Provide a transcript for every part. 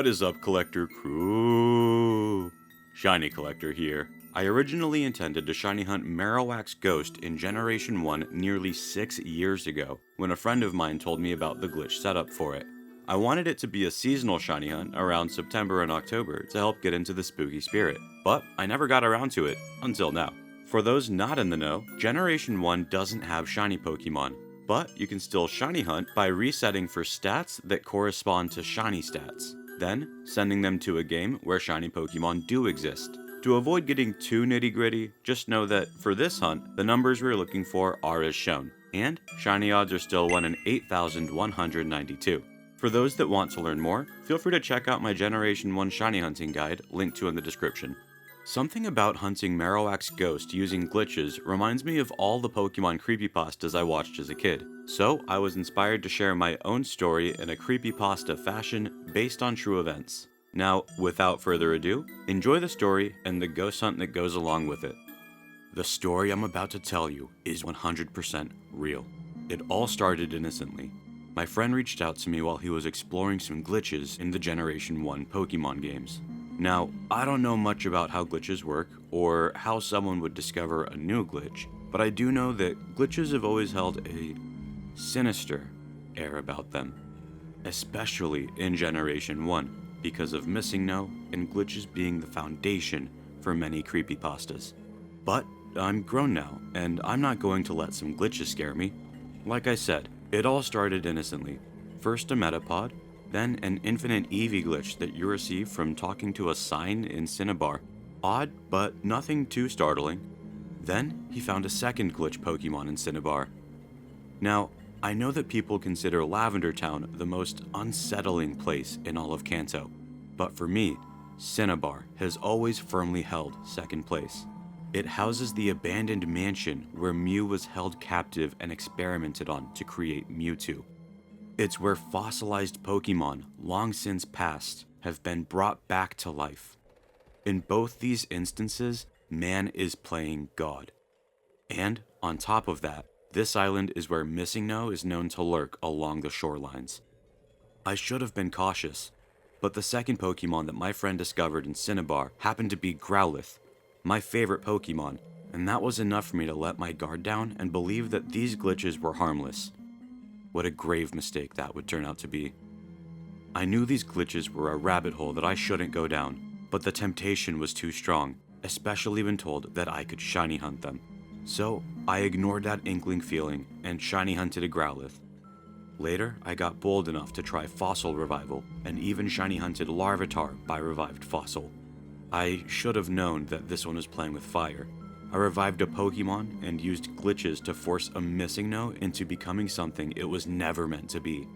What is up, collector crew? Shiny Collector here. I originally intended to shiny hunt Marowak's Ghost in Generation 1 nearly 6 years ago, when a friend of mine told me about the glitch setup for it. I wanted it to be a seasonal shiny hunt around September and October to help get into the spooky spirit, but I never got around to it, until now. For those not in the know, Generation 1 doesn't have shiny Pokemon, but you can still shiny hunt by resetting for stats that correspond to shiny stats, then sending them to a game where shiny Pokemon do exist. To avoid getting too nitty gritty, just know that for this hunt, the numbers we're looking for are as shown, and shiny odds are still 1 in 8,192. For those that want to learn more, feel free to check out my Generation 1 shiny hunting guide, linked to in the description. Something about hunting Marowak's Ghost using glitches reminds me of all the Pokemon creepypastas I watched as a kid, so I was inspired to share my own story in a creepypasta fashion based on true events. Now, without further ado, enjoy the story and the ghost hunt that goes along with it. The story I'm about to tell you is 100% real. It all started innocently. My friend reached out to me while he was exploring some glitches in the Generation 1 Pokemon games. Now, I don't know much about how glitches work, or how someone would discover a new glitch, but I do know that glitches have always held a sinister air about them, especially in Generation 1, because of Missing No and glitches being the foundation for many creepypastas. But I'm grown now, and I'm not going to let some glitches scare me. Like I said, it all started innocently. First a Metapod, then an infinite Eevee glitch that you receive from talking to a sign in Cinnabar. Odd, but nothing too startling. Then he found a second glitch Pokemon in Cinnabar. Now, I know that people consider Lavender Town the most unsettling place in all of Kanto, but for me, Cinnabar has always firmly held second place. It houses the abandoned mansion where Mew was held captive and experimented on to create Mewtwo. It's where fossilized Pokemon, long since passed, have been brought back to life. In both these instances, man is playing God. And, on top of that, this island is where Missing No is known to lurk along the shorelines. I should have been cautious, but the second Pokemon that my friend discovered in Cinnabar happened to be Growlithe, my favorite Pokemon, and that was enough for me to let my guard down and believe that these glitches were harmless. What a grave mistake that would turn out to be. I knew these glitches were a rabbit hole that I shouldn't go down, but the temptation was too strong, especially when told that I could shiny hunt them. So I ignored that inkling feeling and shiny hunted a Growlithe. Later, I got bold enough to try Fossil Revival and even shiny hunted Larvitar by Revived Fossil. I should have known that this one was playing with fire. I revived a Pokemon and used glitches to force a Missing No into becoming something it was never meant to be.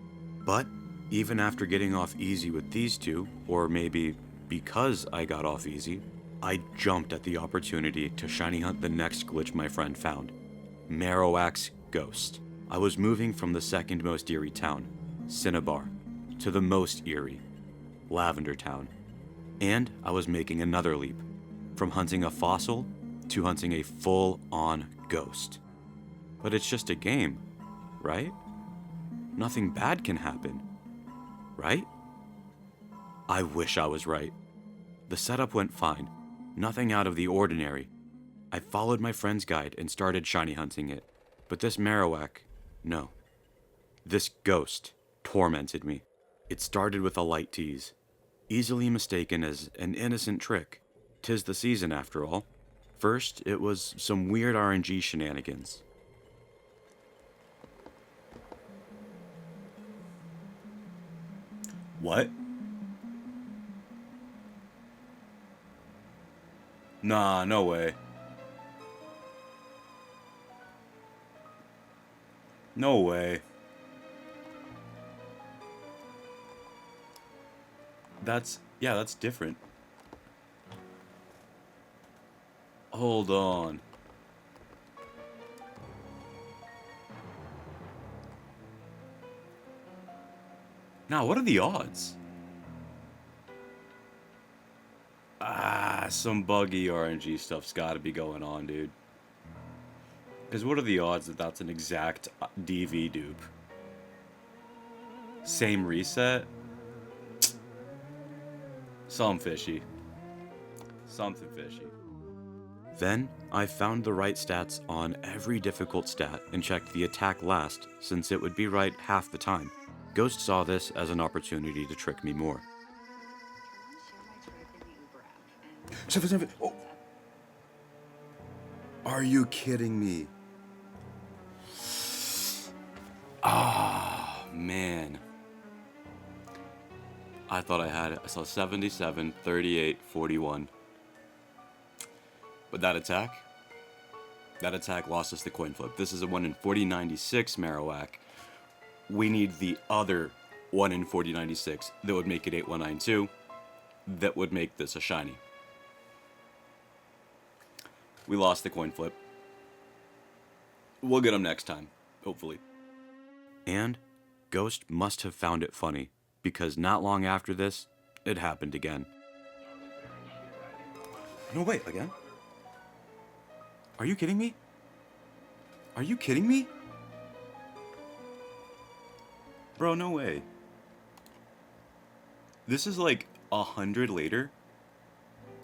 But even after getting off easy with these two, or maybe because I got off easy, I jumped at the opportunity to shiny hunt the next glitch my friend found, Marowak's Ghost. I was moving from the second most eerie town, Cinnabar, to the most eerie, Lavender Town. And I was making another leap, from hunting a fossil to hunting a full-on ghost. But it's just a game, right? Nothing bad can happen, right? I wish I was right. The setup went fine, nothing out of the ordinary. I followed my friend's guide and started shiny hunting it, but this Marowak, no. This ghost tormented me. It started with a light tease, easily mistaken as an innocent trick. 'Tis the season after all. First, it was some weird RNG shenanigans. What? Nah, no way. No way. That's different. Hold on. Now, what are the odds? Some buggy RNG stuff's gotta be going on, dude. Because what are the odds that that's an exact DV dupe? Same reset? Something fishy. Something fishy. Then, I found the right stats on every difficult stat and checked the attack last, since it would be right half the time. Ghost saw this as an opportunity to trick me more. 7-7. Oh. Are you kidding me? Ah, man. I thought I had it. I saw 77, 38, 41. But that attack lost us the coin flip. This is a 1 in 4096 Marowak. We need the other 1 in 4096 that would make it 8192. That would make this a shiny. We lost the coin flip. We'll get them next time, hopefully. And Ghost must have found it funny, because not long after this, it happened again. No, wait, again? Are you kidding me? Are you kidding me? Bro, no way. This is like 100 later.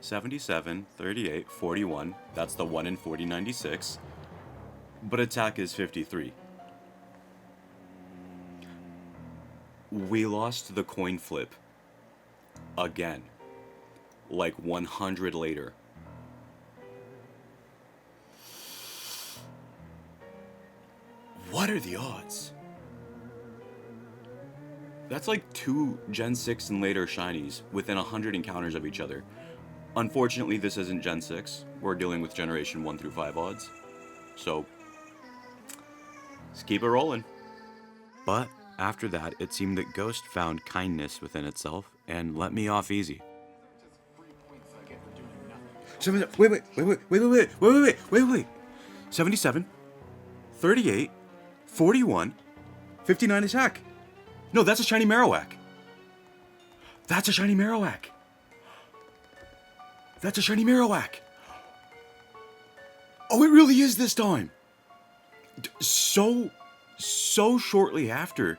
77, 38, 41. That's the 1 in 4096. But attack is 53. We lost the coin flip. Again. Like 100 later. What are the odds? That's like 2 Gen 6 and later shinies within 100 encounters of each other. Unfortunately, this isn't Gen 6. We're dealing with Generation 1 through 5 odds. So, let's keep it rolling. But after that, it seemed that Ghost found kindness within itself and let me off easy. Wait. 77, 38, 41, 59 attack. No, that's a shiny Marowak. That's a shiny Marowak. That's a shiny Marowak. Oh, it really is this time. So shortly after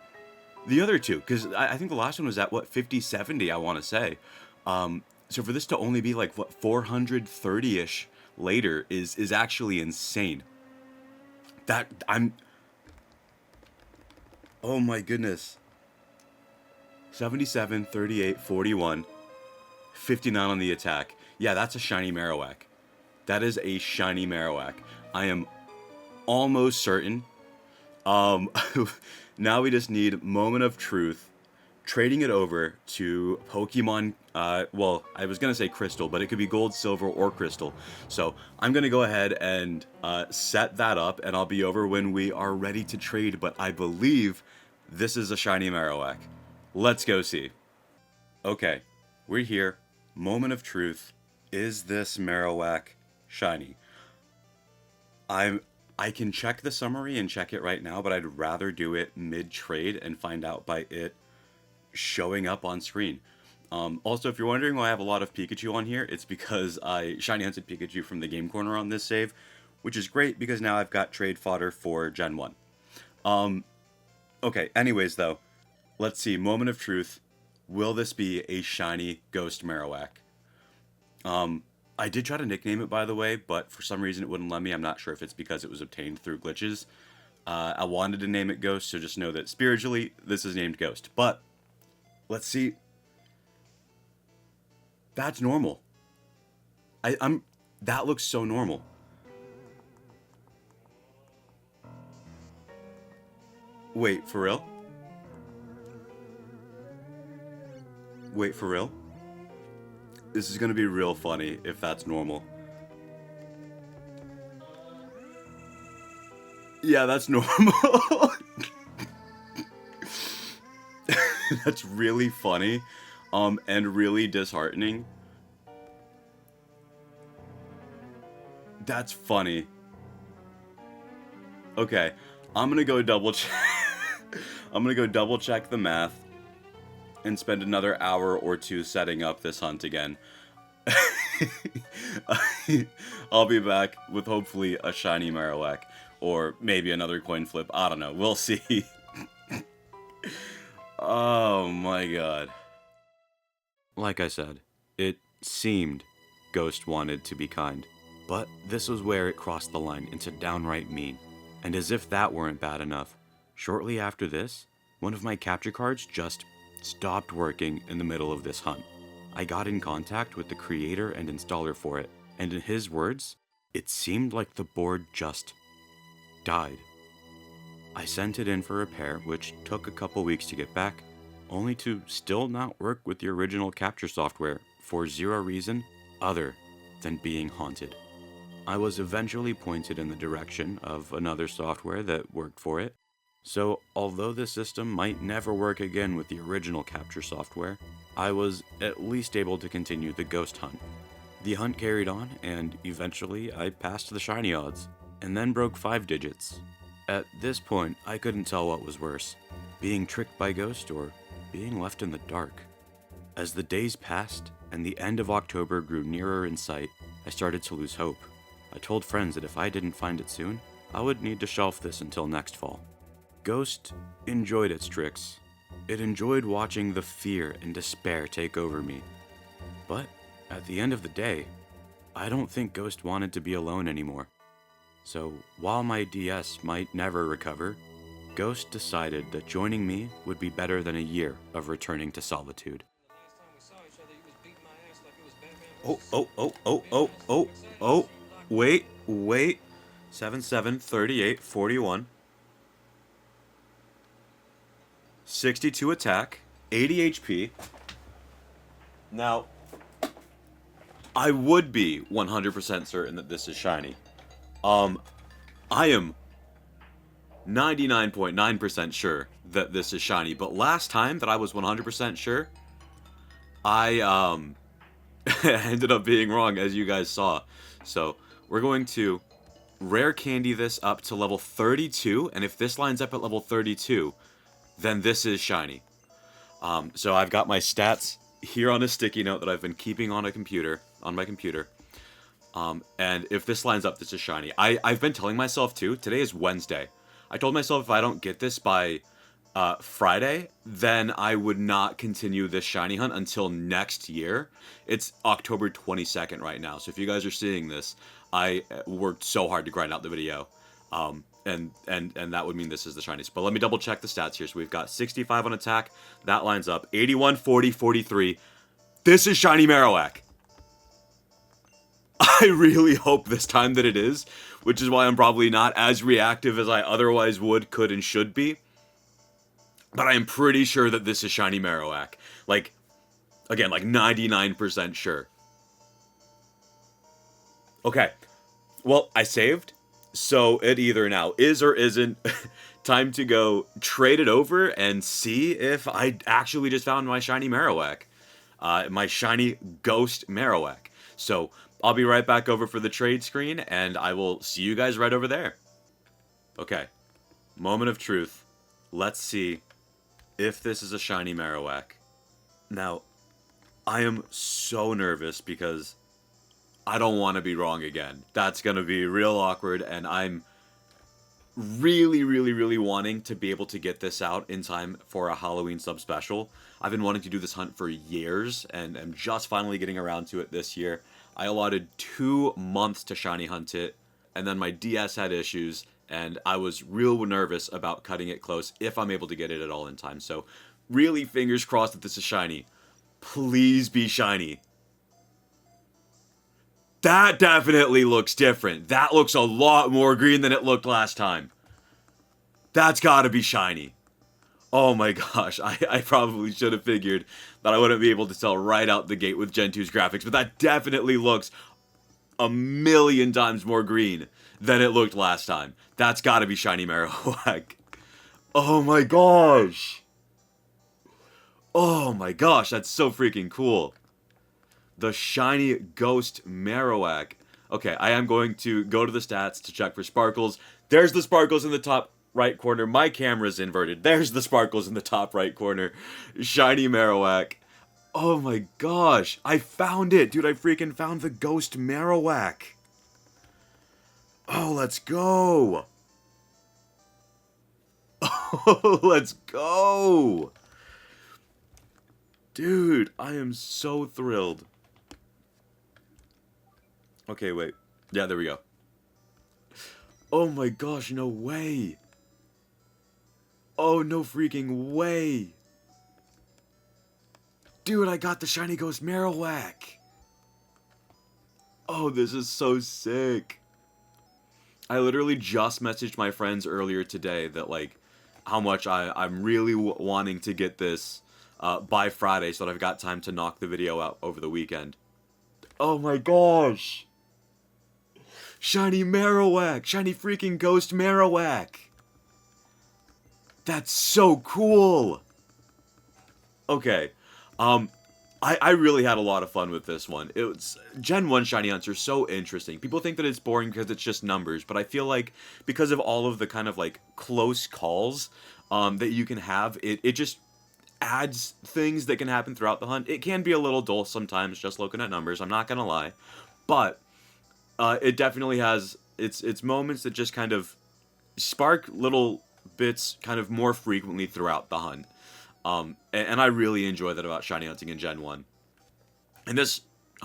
the other two, because I think the last one was at, what, 50, 70, I want to say. So for this to only be like, what, 430-ish later is actually insane. Oh my goodness. 77, 38, 41, 59 on the attack. Yeah, that's a shiny Marowak. That is a shiny Marowak. I am almost certain. Now we just need Moment of Truth, trading it over to Pokemon, well, I was going to say Crystal, but it could be Gold, Silver, or Crystal. So I'm going to go ahead and set that up, and I'll be over when we are ready to trade, but I believe this is a shiny Marowak. Let's go see. Okay, we're here. Moment of Truth. Is this Marowak shiny? I can check the summary and check it right now, but I'd rather do it mid-trade and find out by it showing up on screen. Also, if you're wondering why I have a lot of Pikachu on here, it's because I shiny hunted Pikachu from the game corner on this save, which is great because now I've got trade fodder for Gen 1. Okay, anyways though, let's see, Moment of Truth. Will this be a shiny Ghost Marowak? I did try to nickname it, by the way, but for some reason it wouldn't let me. I'm not sure if it's because it was obtained through glitches. I wanted to name it Ghost, so just know that spiritually, this is named Ghost. But, let's see. That's normal. That looks so normal. Wait, for real? Wait, for real? This is gonna be real funny if that's normal. Yeah, that's normal. That's really funny, and really disheartening. That's funny. Okay, I'm gonna go double check. I'm gonna go double check the math and spend another hour or two setting up this hunt again. I'll be back with hopefully a shiny Marowak, or maybe another coin flip. I don't know. We'll see. Oh my god. Like I said, It seemed Ghost wanted to be kind, but this was where it crossed the line into downright mean. And as if that weren't bad enough, shortly after this, one of my capture cards just stopped working in the middle of this hunt. I got in contact with the creator and installer for it, and in his words, it seemed like the board just died. I sent it in for repair, which took a couple weeks to get back, only to still not work with the original capture software for zero reason other than being haunted. I was eventually pointed in the direction of another software that worked for it, so although the system might never work again with the original capture software, I was at least able to continue the ghost hunt. The hunt carried on, and eventually I passed the shiny odds, and then broke 5 digits. At this point, I couldn't tell what was worse, being tricked by Ghost or being left in the dark. As the days passed and the end of October grew nearer in sight, I started to lose hope. I told friends that if I didn't find it soon, I would need to shelf this until next fall. Ghost enjoyed its tricks. It enjoyed watching the fear and despair take over me. But at the end of the day, I don't think Ghost wanted to be alone anymore. So while my DS might never recover, Ghost decided that joining me would be better than a year of returning to solitude. Oh, wait. 77, 38, 41. 62 attack, 80 HP. Now, I would be 100% certain that this is shiny. I am 99.9% sure that this is shiny, but last time that I was 100% sure, I ended up being wrong, as you guys saw. So, we're going to rare candy this up to level 32, and if this lines up at level 32, then this is shiny. So I've got my stats here on a sticky note that I've been keeping on my computer. And if this lines up, this is shiny. I've been telling myself too, today is Wednesday. I told myself if I don't get this by Friday, then I would not continue this shiny hunt until next year. It's October 22nd right now, so if you guys are seeing this, I worked so hard to grind out the video. And that would mean this is the shiniest. But let me double check the stats here. So we've got 65 on attack. That lines up. 81, 40, 43. This is shiny Marowak. I really hope this time that it is, which is why I'm probably not as reactive as I otherwise would, could, and should be. But I am pretty sure that this is shiny Marowak. Like, again, like 99% sure. Okay. Well, I saved. So it either now is or isn't time to go trade it over and see if I actually just found my shiny Marowak. My shiny Ghost Marowak. So I'll be right back over for the trade screen, and I will see you guys right over there. Okay. Moment of truth. Let's see if this is a shiny Marowak. Now, I am so nervous because I don't want to be wrong again. That's going to be real awkward, and I'm really wanting to be able to get this out in time for a Halloween sub-special. I've been wanting to do this hunt for years, and I'm just finally getting around to it this year. I allotted 2 months to shiny hunt it, and then my DS had issues, and I was real nervous about cutting it close if I'm able to get it at all in time. So, really fingers crossed that this is shiny. Please be shiny. That definitely looks different. That looks a lot more green than it looked last time. That's gotta be shiny. Oh my gosh, I probably should have figured that I wouldn't be able to tell right out the gate with Gen 2's graphics, but that definitely looks a million times more green than it looked last time. That's gotta be shiny Marowak. Oh my gosh. Oh my gosh, that's so freaking cool. The shiny Ghost Marowak. Okay, I am going to go to the stats to check for sparkles. There's the sparkles in the top right corner. My camera's inverted. There's the sparkles in the top right corner. Shiny Marowak. Oh my gosh. I found it. Dude, I freaking found the Ghost Marowak. Oh, let's go. Oh, let's go. Dude, I am so thrilled. Okay, wait. Yeah, there we go. Oh my gosh, no way. Oh, no freaking way. Dude, I got the shiny Ghost Marowak. Oh, this is so sick. I literally just messaged my friends earlier today that, like, how much I'm really wanting to get this by Friday so that I've got time to knock the video out over the weekend. Oh my gosh. Shiny Marowak. Shiny freaking Ghost Marowak. That's so cool. Okay. I really had a lot of fun with this one. It was Gen 1 shiny hunts are so interesting. People think that it's boring because it's just numbers, but I feel like because of all of the kind of like close calls that you can have, it just adds things that can happen throughout the hunt. It can be a little dull sometimes just looking at numbers, I'm not gonna lie. But it definitely has its moments that just kind of spark little bits kind of more frequently throughout the hunt. And I really enjoy that about shiny hunting in Gen 1. And this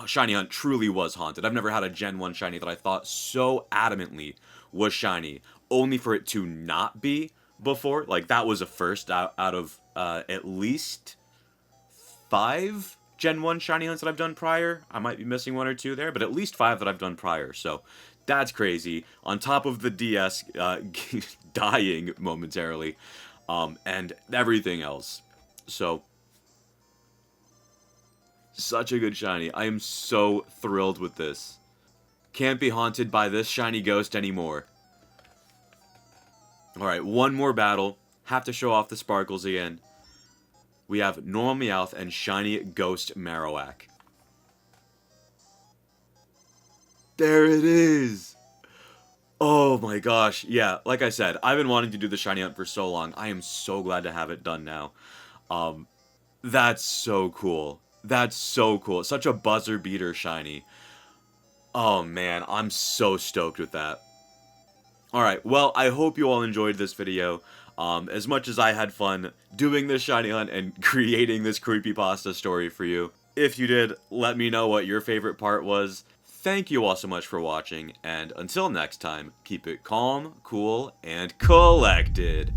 shiny hunt truly was haunted. I've never had a Gen 1 shiny that I thought so adamantly was shiny, only for it to not be before. Like, that was a first out of at least 5 Gen 1 shiny hunts that I've done prior. I might be missing 1 or 2 there, but at least 5 that I've done prior. So, that's crazy. On top of the DS dying momentarily, and everything else. So, such a good shiny. I am so thrilled with this. Can't be haunted by this shiny ghost anymore. Alright, one more battle. Have to show off the sparkles again. We have normal Meowth and shiny Ghost Marowak. There it is! Oh my gosh, yeah, like I said, I've been wanting to do the shiny hunt for so long. I am so glad to have it done now. That's so cool. That's so cool. Such a buzzer beater shiny. Oh man, I'm so stoked with that. Alright, well, I hope you all enjoyed this video. As much as I had fun doing this shiny hunt and creating this creepypasta story for you. If you did, let me know what your favorite part was. Thank you all so much for watching, and until next time, keep it calm, cool, and collected.